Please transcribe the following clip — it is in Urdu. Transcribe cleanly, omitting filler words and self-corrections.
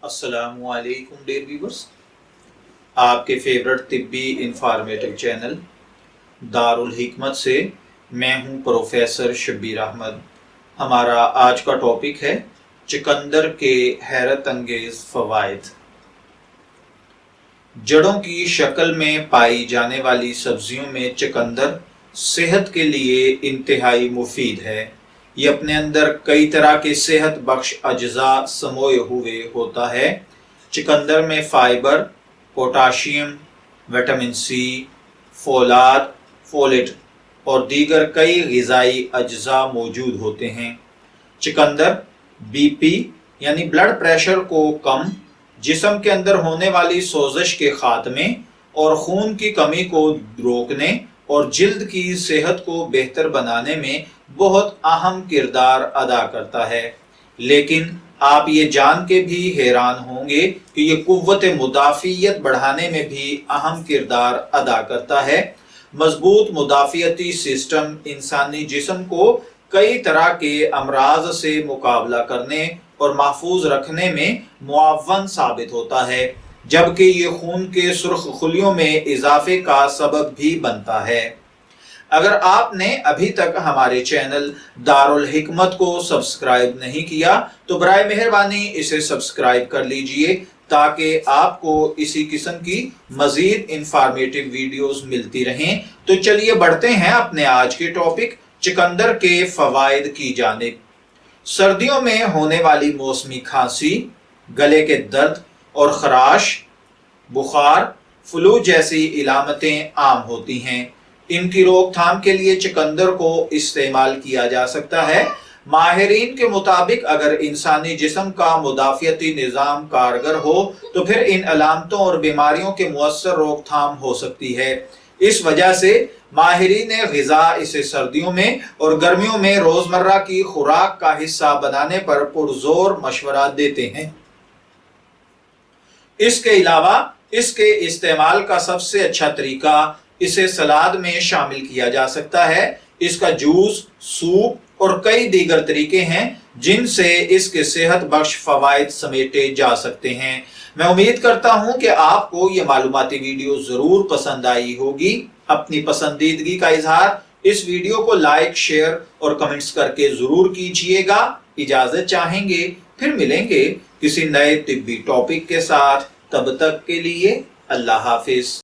السلام علیکم ڈیئر ویورز، آپ کے فیورٹ طبی انفارمیٹو چینل دارالحکمت سے میں ہوں پروفیسر شبیر احمد۔ ہمارا آج کا ٹاپک ہے چقندر کے حیرت انگیز فوائد۔ جڑوں کی شکل میں پائی جانے والی سبزیوں میں چقندر صحت کے لیے انتہائی مفید ہے۔ یہ اپنے اندر کئی طرح کے صحت بخش اجزاء سموئے ہوئے ہوتا ہے۔ چقندر میں فائبر، پوٹاشیم، وٹامن سی، فولاد، فولیٹ اور دیگر کئی غذائی اجزاء موجود ہوتے ہیں۔ چقندر بی پی یعنی بلڈ پریشر کو کم، جسم کے اندر ہونے والی سوزش کے خاتمے اور خون کی کمی کو روکنے اور جلد کی صحت کو بہتر بنانے میں بہت اہم کردار ادا کرتا ہے۔ لیکن آپ یہ جان کے بھی حیران ہوں گے کہ یہ قوت مدافعت بڑھانے میں بھی اہم کردار ادا کرتا ہے۔ مضبوط مدافعتی سسٹم انسانی جسم کو کئی طرح کے امراض سے مقابلہ کرنے اور محفوظ رکھنے میں معاون ثابت ہوتا ہے، جبکہ یہ خون کے سرخ خلیوں میں اضافے کا سبب بھی بنتا ہے۔ اگر آپ نے ابھی تک ہمارے چینل دارالحکمت کو سبسکرائب نہیں کیا تو برائے مہربانی اسے سبسکرائب کر لیجئے تاکہ آپ کو اسی قسم کی مزید انفارمیٹو ویڈیوز ملتی رہیں۔ تو چلیے بڑھتے ہیں اپنے آج کے ٹاپک چقندر کے فوائد کی جانب۔ سردیوں میں ہونے والی موسمی کھانسی، گلے کے درد اور خراش، بخار، فلو جیسی علامتیں عام ہوتی ہیں۔ ان کی روک تھام کے لیے چقندر کو استعمال کیا جا سکتا ہے۔ ماہرین کے مطابق اگر انسانی جسم کا مدافعتی نظام کارگر ہو تو پھر ان علامتوں اور بیماریوں کے مؤثر روک تھام ہو سکتی ہے۔ اس وجہ سے ماہرین غذا اسے سردیوں میں اور گرمیوں میں روزمرہ کی خوراک کا حصہ بنانے پر پرزور مشورہ دیتے ہیں۔ اس کے علاوہ اس کے استعمال کا سب سے اچھا طریقہ اسے سلاد میں شامل کیا جا سکتا ہے۔ اس کا جوس، سوپ اور کئی دیگر طریقے ہیں جن سے اس کے صحت بخش فوائد سمیٹے جا سکتے ہیں۔ میں امید کرتا ہوں کہ آپ کو یہ معلوماتی ویڈیو ضرور پسند آئی ہوگی۔ اپنی پسندیدگی کا اظہار اس ویڈیو کو لائک، شیئر اور کمنٹس کر کے ضرور کیجئے گا۔ اجازت چاہیں گے، پھر ملیں گے کسی نئے طبی ٹاپک کے ساتھ۔ تب تک کے لیے اللہ حافظ۔